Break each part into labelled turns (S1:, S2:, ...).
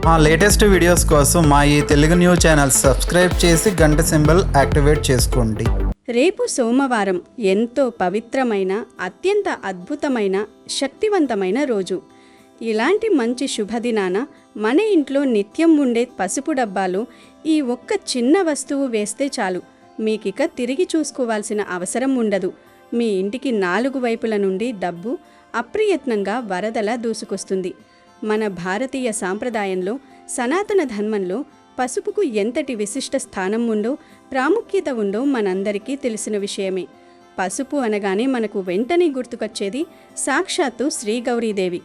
S1: మా latest videos కోసం మా ఈ తెలుగు న్యూస్ ఛానల్ సబ్స్క్రైబ్ చేసి గంట సింబల్ యాక్టివేట్ చేసుకోండి.
S2: రేపు సోమవారం ఎంతో పవిత్రమైన, అత్యంత అద్భుతమైన, శక్తివంతమైన రోజు. ఇలాంటి మంచి శుభదినాన మన ఇంట్లో నిత్యం ఉండే పసుపు డబ్బాలో ఈ ఒక్క చిన్న వస్తువు వేస్తే చాలు, మీకిక తిరిగి చూసుకోవాల్సిన అవసరం ఉండదు. మీ ఇంటికి 4 వైపుల నుండి డబ్బు అప్రయత్నంగా వరదలా దూసుకొస్తుంది. మన భారతీయ సాంప్రదాయంలో, సనాతన ధర్మంలో పసుపుకు ఎంతటి విశిష్ట స్థానం ఉందో, ప్రాముఖ్యత ఉందో మనందరికీ తెలిసిన విషయమే. పసుపు అనగానే మనకు వెంటనే గుర్తుకొచ్చేది సాక్షాత్తు శ్రీ గౌరీదేవి.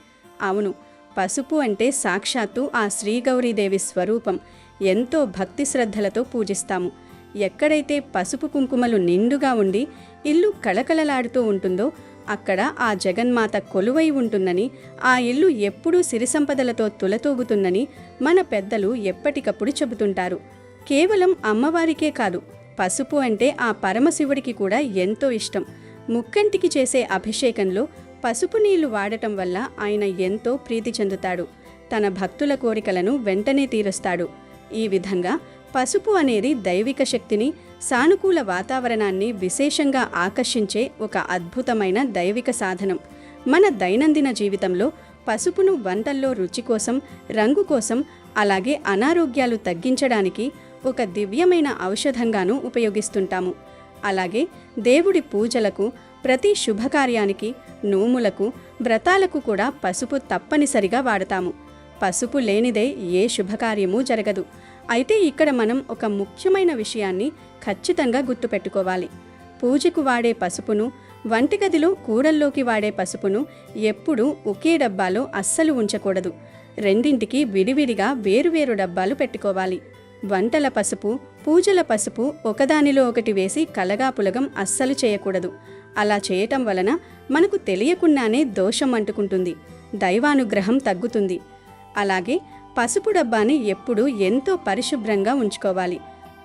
S2: అవును, పసుపు అంటే సాక్షాత్తు ఆ శ్రీ గౌరీదేవి స్వరూపం. ఎంతో భక్తి శ్రద్ధలతో పూజిస్తాము. ఎక్కడైతే పసుపు కుంకుమలు నిండుగా ఉండి ఇల్లు కళకళలాడుతూ ఉంటుందో అక్కడ ఆ జగన్మాత కొలువై ఉంటుందని, ఆ ఇల్లు ఎప్పుడూ సిరి సంపదలతో తులతూగుతుందని మన పెద్దలు ఎప్పటికప్పుడు చెబుతుంటారు. కేవలం అమ్మవారికే కాదు, పసుపు అంటే ఆ పరమశివుడికి కూడా ఎంతో ఇష్టం. ముక్కంటికి చేసే అభిషేకంలో పసుపు నీళ్లు వాడటం వల్ల ఆయన ఎంతో ప్రీతి చెందుతాడు. తన భక్తుల కోరికలను వెంటనే తీరుస్తాడు. ఈ విధంగా పసుపు అనేది దైవిక శక్తిని, సానుకూల వాతావరణాన్ని విశేషంగా ఆకర్షించే ఒక అద్భుతమైన దైవిక సాధనం. మన దైనందిన జీవితంలో పసుపును వంటల్లో రుచి కోసం, రంగు కోసం, అలాగే అనారోగ్యాలు తగ్గించడానికి ఒక దివ్యమైన ఔషధంగానూ ఉపయోగిస్తుంటాము. అలాగే దేవుడి పూజలకు, ప్రతి శుభకార్యానికి, నోములకు, వ్రతాలకు కూడా పసుపు తప్పనిసరిగా వాడతాము. పసుపు లేనిదే ఏ శుభకార్యమూ జరగదు. అయితే ఇక్కడ మనం ఒక ముఖ్యమైన విషయాన్ని ఖచ్చితంగా గుర్తుపెట్టుకోవాలి. పూజకు వాడే పసుపును, వంటగదిలో కూరల్లోకి వాడే పసుపును ఎప్పుడూ ఒకే డబ్బాలో అస్సలు ఉంచకూడదు. రెండింటికి విడివిడిగా వేరువేరు డబ్బాలు పెట్టుకోవాలి. వంటల పసుపు, పూజల పసుపు ఒకదానిలో ఒకటి వేసి కలగాపులగం అస్సలు చేయకూడదు. అలా చేయటం వలన మనకు తెలియకుండానే దోషం అంటుకుంటుంది, దైవానుగ్రహం తగ్గుతుంది. అలాగే పసుపు డబ్బాని ఎప్పుడూ ఎంతో పరిశుభ్రంగా ఉంచుకోవాలి.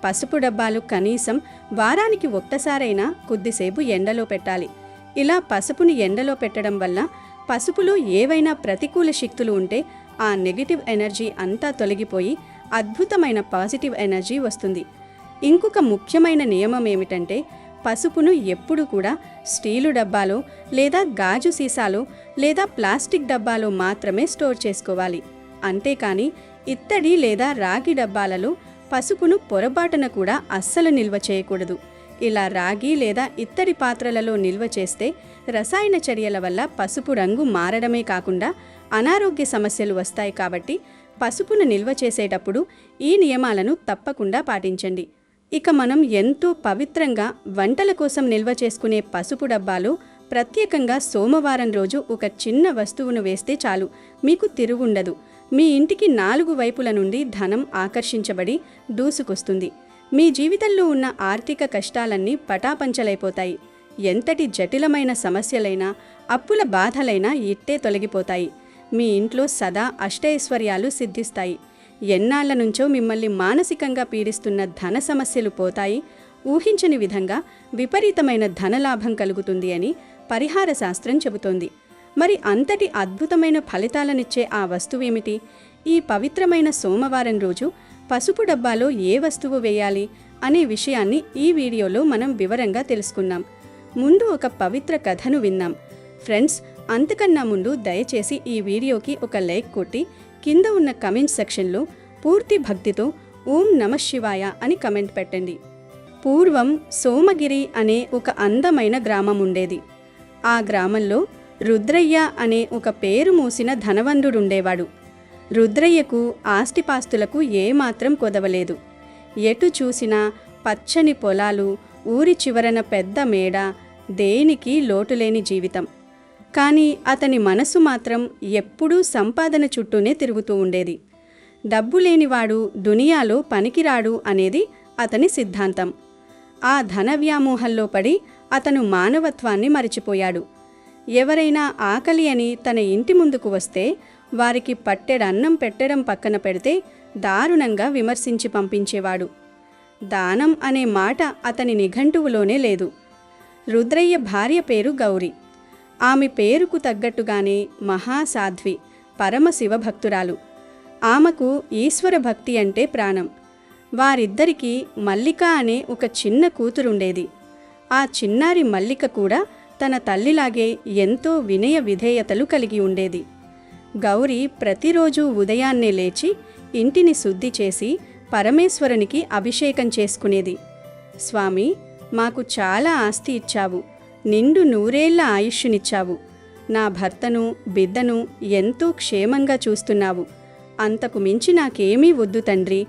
S2: పసుపు డబ్బాలు కనీసం వారానికి ఒక్కసారైనా కొద్దిసేపు ఎండలో పెట్టాలి. ఇలా పసుపుని ఎండలో పెట్టడం వల్ల పసుపులో ఏవైనా ప్రతికూల శక్తులు ఉంటే ఆ నెగిటివ్ ఎనర్జీ అంతా తొలగిపోయి అద్భుతమైన పాజిటివ్ ఎనర్జీ వస్తుంది. ఇంకొక ముఖ్యమైన నియమం ఏమిటంటే, పసుపును ఎప్పుడు కూడా స్టీలు డబ్బాలో లేదా గాజు సీసాలో లేదా ప్లాస్టిక్ డబ్బాలో మాత్రమే స్టోర్ చేసుకోవాలి. అంతేకాని ఇత్తడి లేదా రాగి డబ్బాలలో పసుపును పొరపాటున కూడా అస్సలు నిల్వ చేయకూడదు. ఇలా రాగి లేదా ఇత్తడి పాత్రలలో నిల్వ చేస్తే రసాయన చర్యల వల్ల పసుపు రంగు మారడమే కాకుండా అనారోగ్య సమస్యలు వస్తాయి. కాబట్టి పసుపును నిల్వ చేసేటప్పుడు ఈ నియమాలను తప్పకుండా పాటించండి. ఇక మనం ఎంతో పవిత్రంగా వంటల కోసం నిల్వ చేసుకునే పసుపు డబ్బాలో ప్రత్యేకంగా సోమవారం రోజు ఒక చిన్న వస్తువును వేస్తే చాలు, మీకు తిరుగుండదు. మీ ఇంటికి 4 వైపుల నుండి ధనం ఆకర్షించబడి దూసుకొస్తుంది. మీ జీవితంలో ఉన్న ఆర్థిక కష్టాలన్నీ పటాపంచలైపోతాయి. ఎంతటి జటిలమైన సమస్యలైనా, అప్పుల బాధలైనా ఇట్టే తొలగిపోతాయి. మీ ఇంట్లో సదా అష్టైశ్వర్యాలు సిద్ధిస్తాయి. ఎన్నాళ్ల నుంచో మిమ్మల్ని మానసికంగా పీడిస్తున్న ధన సమస్యలు పోతాయి. ఊహించని విధంగా విపరీతమైన ధనలాభం కలుగుతుంది అని పరిహార శాస్త్రం చెబుతోంది. మరి అంతటి అద్భుతమైన ఫలితాలనిచ్చే ఆ వస్తువేమిటి? ఈ పవిత్రమైన సోమవారం రోజు పసుపు డబ్బాలో ఏ వస్తువు వేయాలి అనే విషయాన్ని ఈ వీడియోలో మనం వివరంగా తెలుసుకుందాం. ముందు ఒక పవిత్ర కథను విందాం. ఫ్రెండ్స్, అంతకన్నా ముందు దయచేసి ఈ వీడియోకి ఒక లైక్ కొట్టి కింద ఉన్న కమెంట్ సెక్షన్లో పూర్తి భక్తితో ఓం నమః శివాయ అని కమెంట్ పెట్టండి. పూర్వం సోమగిరి అనే ఒక అందమైన గ్రామం ఉండేది. ఆ గ్రామంలో రుద్రయ్య అనే ఒక పేరు మోసిన ధనవంతుడుండేవాడు. రుద్రయ్యకు ఆస్తిపాస్తులకు ఏమాత్రం కొదవలేదు. ఎటు చూసినా పచ్చని పొలాలు, ఊరి చివరన పెద్ద మేడ, దేనికి లోటులేని జీవితం. కానీ అతని మనసు మాత్రం ఎప్పుడూ సంపాదన చుట్టూనే తిరుగుతూ ఉండేది. డబ్బు లేనివాడు దునియాలో పనికిరాడు అనేది అతని సిద్ధాంతం. ఆ ధన వ్యామోహంలో పడి అతను మానవత్వాన్ని మరిచిపోయాడు. ఎవరైనా ఆకలి అని తన ఇంటి ముందుకు వస్తే వారికి పట్టెడన్నం పెట్టడం పక్కన పెడితే దారుణంగా విమర్శించి పంపించేవాడు. దానం అనే మాట అతని నిఘంటువులోనే లేదు. రుద్రయ్య భార్య పేరు గౌరి. ఆమె పేరుకు తగ్గట్టుగానే మహాసాధ్వి, పరమశివ భక్తురాలు. ఆమెకు ఈశ్వర భక్తి అంటే ప్రాణం. వారిద్దరికీ మల్లిక అనే ఒక చిన్న కూతురుండేది. ఆ చిన్నారి మల్లిక కూడా తన తల్లిలాగే ఎంతో వినయ విధేయతలు కలిగి ఉండేది. గౌరి ప్రతిరోజు ఉదయాన్నే లేచి ఇంటిని శుద్ధి చేసి పరమేశ్వరునికి అభిషేకం చేసుకునేది. స్వామి, మాకు చాలా ఆస్తి ఇచ్చావు, నిండు 100 ఏళ్ల ఆయుష్నిచ్చావు, నా భర్తను బిడ్డను ఎంతో క్షేమంగా చూస్తున్నావు, అంతకు మించి నాకేమీ వద్దు తండ్రి,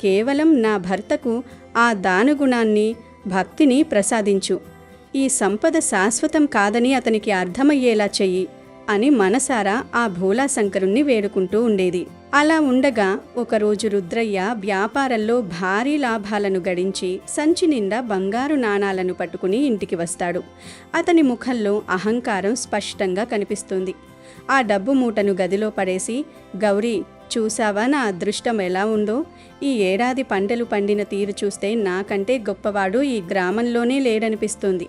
S2: కేవలం నా భర్తకు ఆ దానగుణాన్ని భక్తిని ప్రసాదించు, ఈ సంపద శాశ్వతం కాదని అతనికి అర్థమయ్యేలా చెయ్యి అని మనసారా ఆ భోలాశంకరుణ్ణి వేడుకుంటూ ఉండేది. అలా ఉండగా ఒకరోజు రుద్రయ్య వ్యాపారంలో భారీ లాభాలను గడించి సంచి నిండా బంగారు నాణాలను పట్టుకుని ఇంటికి వస్తాడు. అతని ముఖంలో అహంకారం స్పష్టంగా కనిపిస్తుంది. ఆ డబ్బు మూటను గదిలో పడేసి, గౌరీ, చూసావా నా అదృష్టం ఎలా ఉందో? ఈ ఏడాది పంటలు పండిన తీరు చూస్తే నాకంటే గొప్పవాడు ఈ గ్రామంలోనే లేడనిపిస్తుంది.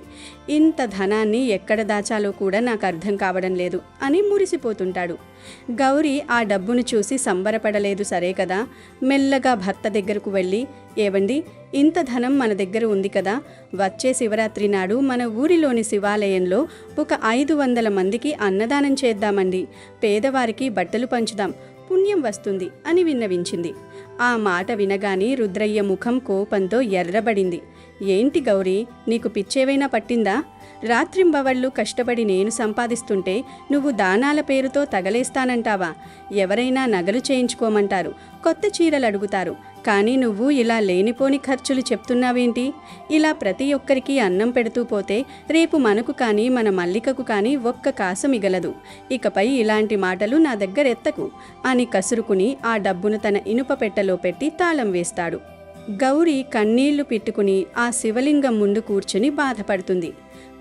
S2: ఇంత ధనాన్ని ఎక్కడ దాచాలో కూడా నాకు అర్థం కావడం లేదు అని మురిసిపోతుంటాడు. గౌరీ ఆ డబ్బును చూసి సంబరపడలేదు సరే కదా, మెల్లగా భర్త దగ్గరకు వెళ్ళి, ఏవండి, ఇంత ధనం మన దగ్గర ఉంది కదా, వచ్చే శివరాత్రి నాడు మన ఊరిలోని శివాలయంలో ఒక 500 మందికి అన్నదానం చేద్దామండి, పేదవారికి బట్టలు పంచుదాం, పుణ్యం వస్తుంది అని విన్నవించింది. ఆ మాట వినగానే రుద్రయ్య ముఖం కోపంతో ఎర్రబడింది. ఏంటి గౌరీ, నీకు పిచ్చేవైనా పట్టిందా? రాత్రింబవళ్ళు కష్టపడి నేను సంపాదిస్తుంటే నువ్వు దానాల పేరుతో తగలేస్తానంటావా? ఎవరైనా నగలు చేయించుకోమంటారు, కొత్త చీరలు అడుగుతారు, కానీ నువ్వు ఇలా లేనిపోని ఖర్చులు చెప్తున్నావేంటి? ఇలా ప్రతి ఒక్కరికి అన్నం పెడుతూ పోతే రేపు మనకు కానీ మన మల్లికకు కానీ ఒక్క కాసు మిగలదు. ఇకపై ఇలాంటి మాటలు నా దగ్గర ఎత్తకు అని కసురుకుని ఆ డబ్బును తన ఇనుప పెట్టెలో పెట్టి తాళం వేస్తాడు. గౌరీ కన్నీళ్లు పెట్టుకుని ఆ శివలింగం ముందు కూర్చుని బాధపడుతుంది.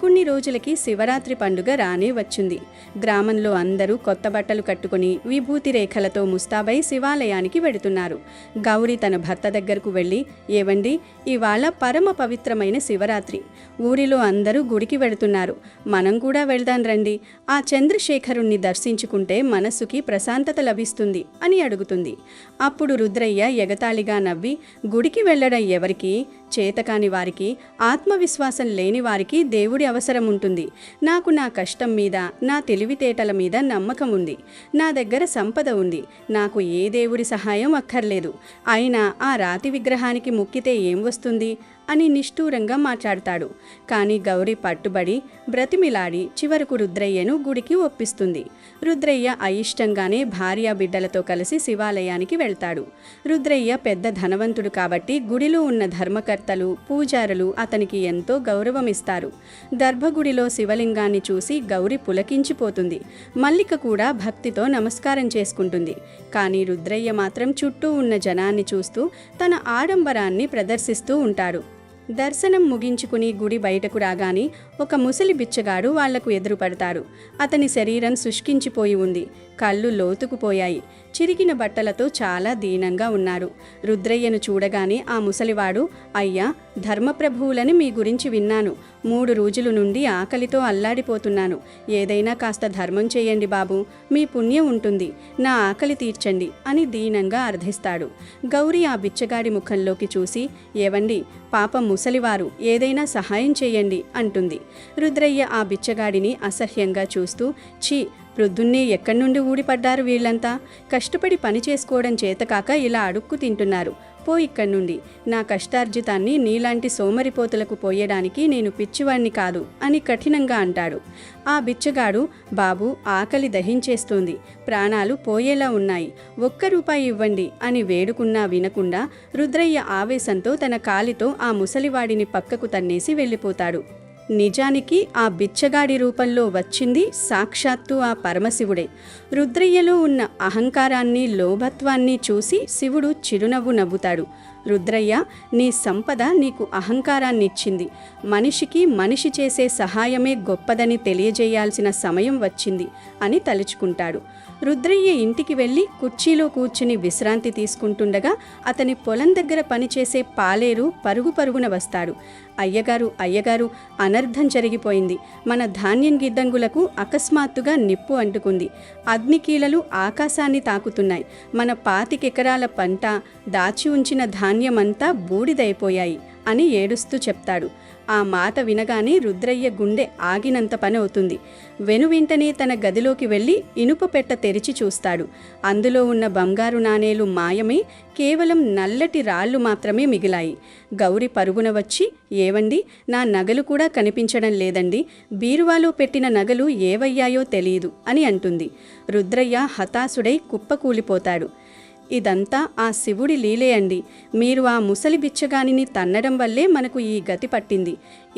S2: కొన్ని రోజులకి శివరాత్రి పండుగ రానే వచ్చింది. గ్రామంలో అందరూ కొత్త బట్టలు కట్టుకుని విభూతి రేఖలతో ముస్తాబై శివాలయానికి వెడుతున్నారు. గౌరి తన భర్త దగ్గరకు వెళ్ళి, ఏవండి, ఇవాళ పరమ పవిత్రమైన శివరాత్రి, ఊరిలో అందరూ గుడికి వెడుతున్నారు, మనం కూడా వెళ్దాం రండి, ఆ చంద్రశేఖరుణ్ణి దర్శించుకుంటే మనస్సుకి ప్రశాంతత లభిస్తుంది అని అడుగుతుంది. అప్పుడు రుద్రయ్య ఎగతాళిగా నవ్వి, గుడికి వెళ్ళడం ఎవరికి? చేతకాని వారికి, ఆత్మవిశ్వాసం లేని వారికి దేవుడి అవసరం ఉంటుంది. నాకు నా కష్టం మీద, నా తెలివితేటల మీద నమ్మకం ఉంది. నా దగ్గర సంపద ఉంది. నాకు ఏ దేవుడి సహాయం అక్కర్లేదు. అయినా ఆ రాతి విగ్రహానికి మొక్కితే ఏం వస్తుంది అని నిష్ఠూరంగా మాట్లాడతాడు. కానీ గౌరి పట్టుబడి బ్రతిమిలాడి చివరకు రుద్రయ్యను గుడికి ఒప్పిస్తుంది. రుద్రయ్య అయిష్టంగానే భార్యా బిడ్డలతో కలిసి శివాలయానికి వెళ్తాడు. రుద్రయ్య పెద్ద ధనవంతుడు కాబట్టి గుడిలో ఉన్న ధర్మకర్తలు, పూజారులు అతనికి ఎంతో గౌరవమిస్తారు. గర్భగుడిలో శివలింగాన్ని చూసి గౌరి పులకించిపోతుంది. మల్లిక కూడా భక్తితో నమస్కారం చేసుకుంటుంది. కానీ రుద్రయ్య మాత్రం చుట్టూ ఉన్న జనాన్ని చూస్తూ తన ఆడంబరాన్ని ప్రదర్శిస్తూ ఉంటాడు. దర్శనం ముగించుకుని గుడి బయటకు రాగానే ఒక ముసలి బిచ్చగాడు వాళ్లకు ఎదురుపడతాడు. అతని శరీరం శుష్కించిపోయి ఉంది. కళ్ళు లోతుకుపోయాయి. చిరిగిన బట్టలతో చాలా దీనంగా ఉన్నారు. రుద్రయ్యను చూడగానే ఆ ముసలివాడు, అయ్యా, ధర్మప్రభువులని మీ గురించి విన్నాను. 3 రోజుల నుండి ఆకలితో అల్లాడిపోతున్నాను. ఏదైనా కాస్త ధర్మం చేయండి బాబు, మీ పుణ్యం ఉంటుంది, నా ఆకలి తీర్చండి అని దీనంగా అర్థిస్తాడు. గౌరి ఆ బిచ్చగాడి ముఖంలోకి చూసి, ఏవండి, పాపం ముసలివారు, ఏదైనా సహాయం చేయండి అంటుంది. రుద్రయ్య ఆ బిచ్చగాడిని అసహ్యంగా చూస్తూ, ఛీ, ప్రొద్దున్నే ఎక్కడి నుండి ఊడిపడ్డారు వీళ్లంతా? కష్టపడి పని చేసుకోవడం చేతకాక ఇలా అడుక్కు తింటున్నారు, పో ఇక్కడి నుండి. నా కష్టార్జితాన్ని నీలాంటి సోమరిపోతులకు పోయడానికి నేను పిచ్చివాణ్ణి కాదు అని కఠినంగా అంటాడు. ఆ బిచ్చగాడు, బాబు, ఆకలి దహించేస్తోంది, ప్రాణాలు పోయేలా ఉన్నాయి, ₹1 ఇవ్వండి అని వేడుకున్నా వినకుండా రుద్రయ్య ఆవేశంతో తన కాలితో ఆ ముసలివాడిని పక్కకు తన్నేసి వెళ్ళిపోతాడు. నిజానికి ఆ బిచ్చగాడి రూపంలో వచ్చింది సాక్షాత్తు ఆ పరమశివుడే. రుద్రయ్యలో ఉన్న అహంకారాన్ని, లోభత్వాన్ని చూసి శివుడు చిరునవ్వు నవ్వుతాడు. రుద్రయ్య, నీ సంపద నీకు అహంకారాన్ని ఇచ్చింది. మనిషికి మనిషి చేసే సహాయమే గొప్పదని తెలియజేయాల్సిన సమయం వచ్చింది అని తలుచుకుంటాడు. రుద్రయ్య ఇంటికి వెళ్ళి కుర్చీలో కూర్చుని విశ్రాంతి తీసుకుంటుండగా అతని పొలం దగ్గర పనిచేసే పాలేరు పరుగున వస్తాడు. అయ్యగారు, అనర్థం జరిగిపోయింది. మన ధాన్యం గిడ్డంగులకు అకస్మాత్తుగా నిప్పు అంటుకుంది. అగ్నికీలలు ఆకాశాన్ని తాకుతున్నాయి. మన 25 ఎకరాల పంట, దాచి ఉంచిన ధాన్యమంతా బూడిదైపోయాయి అని ఏడుస్తూ చెప్తాడు. ఆ మాట వినగానే రుద్రయ్య గుండె ఆగినంత పని అవుతుంది. వెనువెంటనే తన గదిలోకి వెళ్ళి ఇనుప పెట్ట తెరిచి చూస్తాడు. అందులో ఉన్న బంగారు నాణేలు మాయమై కేవలం నల్లటి రాళ్ళు మాత్రమే మిగిలాయి. గౌరి పరుగున వచ్చి, ఏవండి, నా నగలు కూడా కనిపించడం లేదండి, బీరువాలో పెట్టిన నగలు ఏవయ్యాయో తెలియదు అని అంటుంది. రుద్రయ్య హతాశుడై కుప్పకూలిపోతాడు. ఇదంతా ఆ శివుడి లీలే అండి. మీరు ఆ ముసలి బిచ్చగానిని తన్నడం వల్లే మనకు ఈ గతి పట్టింది.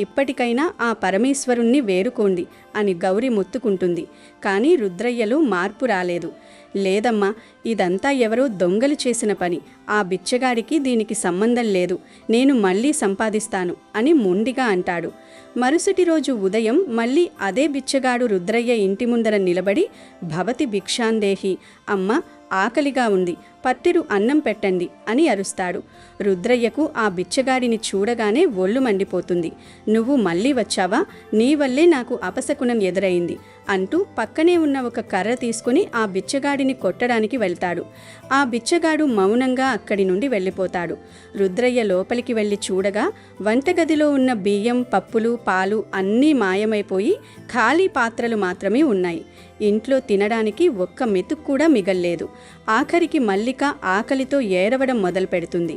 S2: ఇప్పటికైనా ఆ పరమేశ్వరుణ్ణి వేడుకోండి అని గౌరి మొత్తుకుంటుంది. కానీ రుద్రయ్యలో మార్పు రాలేదు. లేదమ్మా, ఇదంతా ఎవరో దొంగలు చేసిన పని. ఆ బిచ్చగాడికి దీనికి సంబంధం లేదు. నేను మళ్ళీ సంపాదిస్తాను అని మొండిగా అంటాడు. మరుసటి రోజు ఉదయం మళ్ళీ అదే బిచ్చగాడు రుద్రయ్య ఇంటి ముందర నిలబడి, భవతి భిక్షాందేహి, అమ్మ ఆకలిగా ఉంది, పట్టిరు అన్నం పెట్టండి అని అరుస్తాడు. రుద్రయ్యకు ఆ బిచ్చగాడిని చూడగానే ఒళ్ళు మండిపోతుంది. నువ్వు మళ్ళీ వచ్చావా? నీ వల్లే నాకు అపశకునం ఎదురైంది అంటూ పక్కనే ఉన్న ఒక కర్ర తీసుకుని ఆ బిచ్చగాడిని కొట్టడానికి వెళ్తాడు. ఆ బిచ్చగాడు మౌనంగా అక్కడి నుండి వెళ్ళిపోతాడు. రుద్రయ్య లోపలికి వెళ్ళి చూడగా వంటగదిలో ఉన్న బియ్యం, పప్పులు, పాలు అన్నీ మాయమైపోయి ఖాళీ పాత్రలు మాత్రమే ఉన్నాయి. ఇంట్లో తినడానికి ఒక్క మెతుకు కూడా మిగల్లేదు. ఆఖరికి మల్లిక ఆకలితో ఏడవడం మొదలు పెడుతుంది.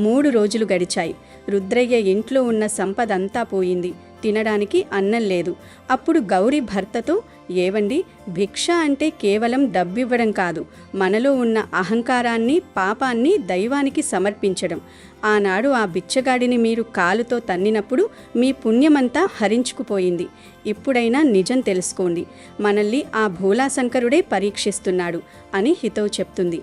S2: 3 రోజులు గడిచాయి. రుద్రయ్య ఇంట్లో ఉన్న సంపదంతా పోయింది. తినడానికి అన్నం లేదు. అప్పుడు గౌరి భర్తతో, ఏవండి, భిక్ష అంటే కేవలం డబ్బివ్వడం కాదు, మనలో ఉన్న అహంకారాన్ని, పాపాన్ని దైవానికి సమర్పించడం. ఆనాడు ఆ బిచ్చగాడిని మీరు కాలుతో తన్నినప్పుడు మీ పుణ్యమంతా హరించుకుపోయింది. ఇప్పుడైనా నిజం తెలుసుకోండి. మనల్ని ఆ భోలాశంకరుడే పరీక్షిస్తున్నాడు అని హితవు చెప్తుంది.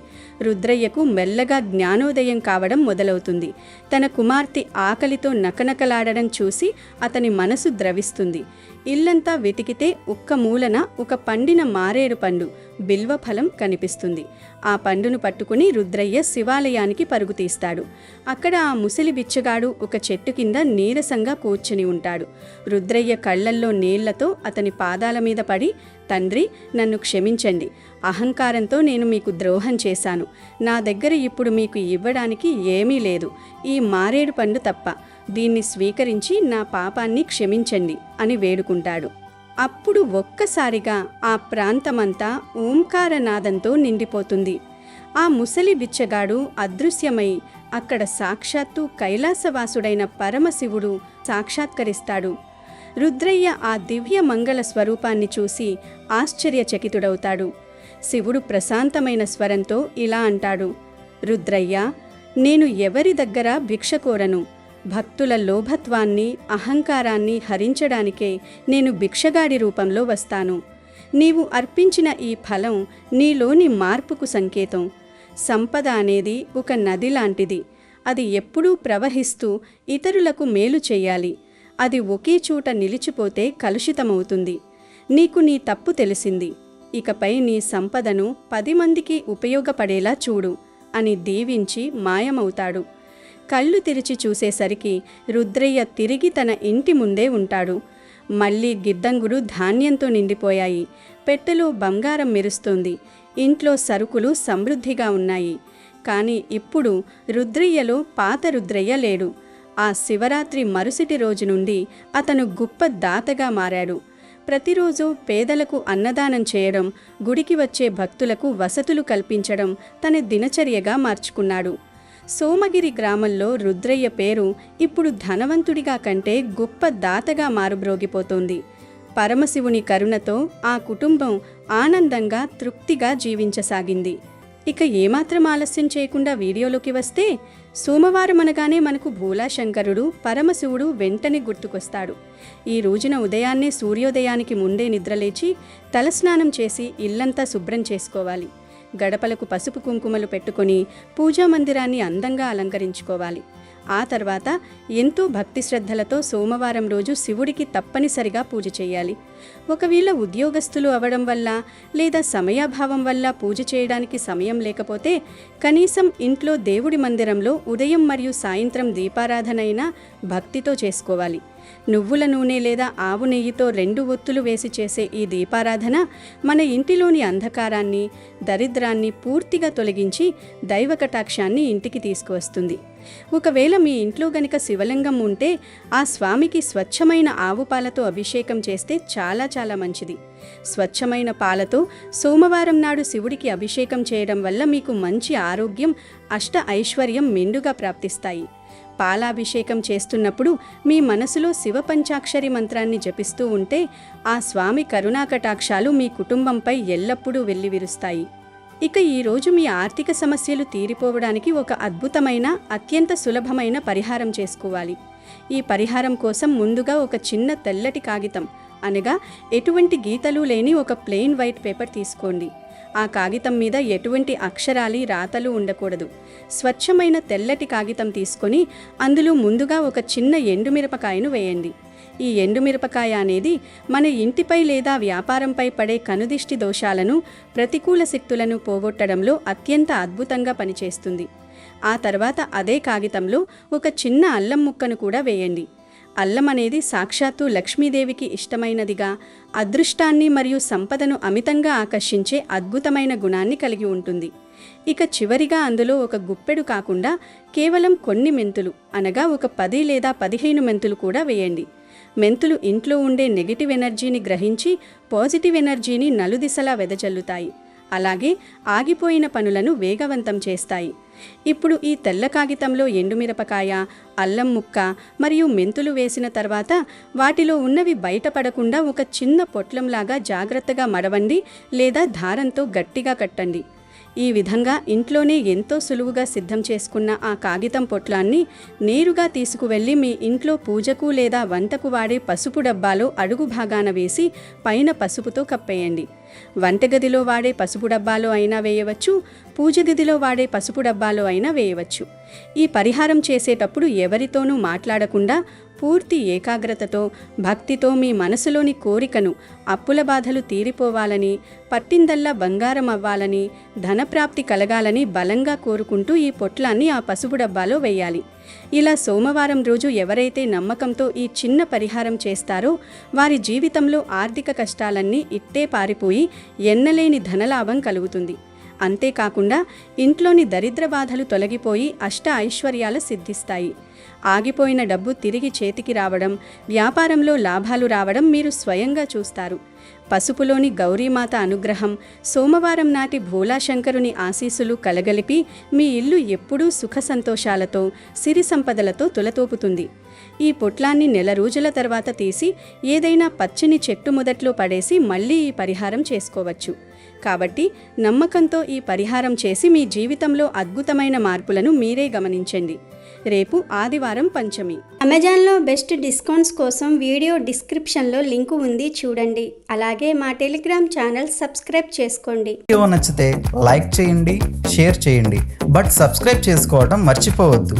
S2: రుద్రయ్యకు మెల్లగా జ్ఞానోదయం కావడం మొదలవుతుంది. తన కుమార్తె ఆకలితో నకనకలాడడం చూసి అతని మనసు ద్రవిస్తుంది. ఇల్లంతా వెతికితే ఒక్క మూలన ఒక పండిన మారేడు పండు, బిల్వఫలం కనిపిస్తుంది. ఆ పండును పట్టుకుని రుద్రయ్య శివాలయానికి పరుగు తీస్తాడు. అక్కడ ఆ ముసలి బిచ్చగాడు ఒక చెట్టు కింద నీరసంగా కూర్చుని ఉంటాడు. రుద్రయ్య కళ్ళల్లో నీళ్లతో అతని పాదాల మీద పడి, తండ్రి, నన్ను క్షమించండి. అహంకారంతో నేను మీకు ద్రోహం చేశాను. నా దగ్గర ఇప్పుడు మీకు ఇవ్వడానికి ఏమీ లేదు, ఈ మారేడు పండు తప్ప. దీన్ని స్వీకరించి నా పాపాన్ని క్షమించండి అని వేడుకుంటాడు. అప్పుడు ఒక్కసారిగా ఆ ప్రాంతమంతా ఓంకారనాదంతో నిండిపోతుంది. ఆ ముసలి బిచ్చగాడు అదృశ్యమై అక్కడ సాక్షాత్తు కైలాసవాసుడైన పరమశివుడు సాక్షాత్కరిస్తాడు. రుద్రయ్య ఆ దివ్య మంగళ స్వరూపాన్ని చూసి ఆశ్చర్యచకితుడవుతాడు. శివుడు ప్రశాంతమైన స్వరంతో ఇలా అంటాడు, రుద్రయ్య, నేను ఎవరి దగ్గర భిక్ష కోరను. భక్తుల లోభత్వాన్ని, అహంకారాన్ని హరించడానికే నేను భిక్షగాడి రూపంలో వస్తాను. నీవు అర్పించిన ఈ ఫలం నీలోని మార్పుకు సంకేతం. సంపద అనేది ఒక నది లాంటిది. అది ఎప్పుడూ ప్రవహిస్తూ ఇతరులకు మేలు చేయాలి. అది ఒకే చోట నిలిచిపోతే కలుషితమవుతుంది. నీకు నీ తప్పు తెలిసింది. ఇకపై నీ సంపదను 10 మందికి ఉపయోగపడేలా చూడు అని దీవించి మాయమవుతాడు. కళ్ళు తెరిచి చూసేసరికి రుద్రయ్య తిరిగి తన ఇంటి ముందే ఉంటాడు. మళ్ళీ గిడ్డంగులు ధాన్యంతో నిండిపోయాయి. పెట్టెలో బంగారం మెరుస్తోంది. ఇంట్లో సరుకులు సమృద్ధిగా ఉన్నాయి. కానీ ఇప్పుడు రుద్రయ్యలో పాత రుద్రయ్య లేడు. ఆ శివరాత్రి మరుసటి రోజు నుండి అతను గొప్ప దాతగా మారాడు. ప్రతిరోజు పేదలకు అన్నదానం చేయడం, గుడికి వచ్చే భక్తులకు వసతులు కల్పించడం తన దినచర్యగా మార్చుకున్నాడు. సోమగిరి గ్రామంలో రుద్రయ్య పేరు ఇప్పుడు ధనవంతుడిగా కంటే గొప్ప దాతగా మారుబ్రోగిపోతోంది. పరమశివుని కరుణతో ఆ కుటుంబం ఆనందంగా, తృప్తిగా జీవించసాగింది. ఇక ఏమాత్రం ఆలస్యం చేయకుండా వీడియోలోకి వస్తే, సోమవారం అనగానే మనకు భోలాశంకరుడు, పరమశివుడు వెంటనే గుర్తుకొస్తాడు. ఈ రోజున ఉదయాన్నే సూర్యోదయానికి ముందే నిద్రలేచి తలస్నానం చేసి ఇల్లంతా శుభ్రం చేసుకోవాలి. గడపలకు పసుపు కుంకుమలు పెట్టుకొని పూజా మందిరాన్ని అందంగా అలంకరించుకోవాలి. ఆ తర్వాత ఎంతో భక్తి శ్రద్ధలతో సోమవారం రోజు శివుడికి తప్పనిసరిగా పూజ చేయాలి. ఒకవేళ ఉద్యోగస్తులు అవ్వడం వల్ల లేదా సమయాభావం వల్ల పూజ చేయడానికి సమయం లేకపోతే కనీసం ఇంట్లో దేవుడి మందిరంలో ఉదయం మరియు సాయంత్రం దీపారాధన అయినా భక్తితో చేసుకోవాలి. నువ్వుల నూనె లేదా ఆవు నెయ్యితో 2 ఒత్తులు వేసి చేసే ఈ దీపారాధన మన ఇంటిలోని అంధకారాన్ని, దరిద్రాన్ని పూర్తిగా తొలగించి దైవ కటాక్షాన్ని ఇంటికి తీసుకువస్తుంది. ఒకవేళ మీ ఇంట్లో గనుక శివలింగం ఉంటే ఆ స్వామికి స్వచ్ఛమైన ఆవు పాలతో అభిషేకం చేస్తే చాలా చాలా మంచిది. స్వచ్ఛమైన పాలతో సోమవారం నాడు శివుడికి అభిషేకం చేయడం వల్ల మీకు మంచి ఆరోగ్యం, అష్ట ఐశ్వర్యం మెండుగా ప్రాప్తిస్తాయి. పాలాభిషేకం చేస్తున్నప్పుడు మీ మనసులో శివ పంచాక్షరి మంత్రాన్ని జపిస్తూ ఉంటే ఆ స్వామి కరుణాకటాక్షాలు మీ కుటుంబంపై ఎల్లప్పుడూ వెల్లివిరుస్తాయి. ఇక ఈరోజు మీ ఆర్థిక సమస్యలు తీరిపోవడానికి ఒక అద్భుతమైన, అత్యంత సులభమైన పరిహారం చేసుకోవాలి. ఈ పరిహారం కోసం ముందుగా ఒక చిన్న తెల్లటి కాగితం, అనగా ఎటువంటి గీతలు లేని ఒక ప్లెయిన్ వైట్ పేపర్ తీసుకోండి. ఆ కాగితం మీద ఎటువంటి అక్షరాలు, రాతలు ఉండకూడదు. స్వచ్ఛమైన తెల్లటి కాగితం తీసుకొని అందులో ముందుగా ఒక చిన్న ఎండుమిరపకాయను వేయండి. ఈ ఎండుమిరపకాయ అనేది మన ఇంటిపై లేదా వ్యాపారంపై పడే కనుదిష్టి దోషాలను, ప్రతికూల శక్తులను పోగొట్టడంలో అత్యంత అద్భుతంగా పనిచేస్తుంది. ఆ తర్వాత అదే కాగితంలో ఒక చిన్న అల్లం ముక్కను కూడా వేయండి. అల్లం అనేది సాక్షాత్తు లక్ష్మీదేవికి ఇష్టమైనదిగా, అదృష్టాన్ని మరియు సంపదను అమితంగా ఆకర్షించే అద్భుతమైన గుణాన్ని కలిగి ఉంటుంది. ఇక చివరిగా అందులో ఒక గుప్పెడు కాకుండా కేవలం కొన్ని మెంతులు, అనగా ఒక 10 లేదా 15 మెంతులు కూడా వేయండి. మెంతులు ఇంట్లో ఉండే నెగిటివ్ ఎనర్జీని గ్రహించి పాజిటివ్ ఎనర్జీని నలుదిశలా వెదజల్లుతాయి. అలాగే ఆగిపోయిన పనులను వేగవంతం చేస్తాయి. ఇప్పుడు ఈ తెల్ల కాగితంలో ఎండుమిరపకాయ, అల్లం ముక్క మరియు మెంతులు వేసిన తర్వాత వాటిలో ఉన్నవి బయటపడకుండా ఒక చిన్న పొట్లంలాగా జాగ్రత్తగా మడవండి లేదా దారంతో గట్టిగా కట్టండి. ఈ విధంగా ఇంట్లోనే ఎంతో సులువుగా సిద్ధం చేసుకున్న ఆ కాగితం పొట్లాన్ని నేరుగా తీసుకువెళ్ళి మీ ఇంట్లో పూజకు లేదా వంటకు వాడే పసుపు డబ్బాలో అడుగు భాగాన వేసి పైన పసుపుతో కప్పేయండి. వంటగదిలో వాడే పసుపు డబ్బాలో అయినా వేయవచ్చు, పూజ గదిలో వాడే పసుపు డబ్బాలో అయినా వేయవచ్చు. ఈ పరిహారం చేసేటప్పుడు ఎవరితోనూ మాట్లాడకుండా పూర్తి ఏకాగ్రతతో, భక్తితో మీ మనసులోని కోరికను, అప్పుల బాధలు తీరిపోవాలని, పట్టిందల్లా బంగారం అవ్వాలని, ధనప్రాప్తి కలగాలని బలంగా కోరుకుంటూ ఈ పొట్లాన్ని ఆ పసుపు డబ్బాలో వేయాలి. ఇలా సోమవారం రోజు ఎవరైతే నమ్మకంతో ఈ చిన్న పరిహారం చేస్తారో వారి జీవితంలో ఆర్థిక కష్టాలన్నీ ఇట్టే పారిపోయి ఎన్నలేని ధనలాభం కలుగుతుంది. అంతేకాకుండా ఇంట్లోని దరిద్ర బాధలు తొలగిపోయి అష్ట ఐశ్వర్యాలు సిద్ధిస్తాయి. ఆగిపోయిన డబ్బు తిరిగి చేతికి రావడం, వ్యాపారంలో లాభాలు రావడం మీరు స్వయంగా చూస్తారు. పసుపులోని గౌరీమాత అనుగ్రహం, సోమవారం నాటి భోలాశంకరుని ఆశీస్సులు కలగలిపి మీ ఇల్లు ఎప్పుడూ సుఖ సంతోషాలతో, సిరి సంపదలతో తులతూపుతుంది. ఈ పొట్లాన్ని 1 రోజుల తర్వాత తీసి ఏదైనా పచ్చని చెట్టు మొదట్లో పడేసి మళ్ళీ ఈ పరిహారం చేసుకోవచ్చు. కాబట్టి నమ్మకంతో ఈ పరిహారం చేసి మీ జీవితంలో అద్భుతమైన మార్పులను మీరే గమనించండి. రేపు ఆదివారం పంచమి.
S3: అమెజాన్లో బెస్ట్ డిస్కౌంట్స్ కోసం వీడియో డిస్క్రిప్షన్లో లింకు ఉంది, చూడండి. అలాగే మా టెలిగ్రామ్ ఛానల్ సబ్స్క్రైబ్ చేసుకోండి.
S1: వీడియో నచ్చితే లైక్ చేయండి, షేర్ చేయండి, బట్ సబ్స్క్రైబ్ చేసుకోవడం మర్చిపోవద్దు.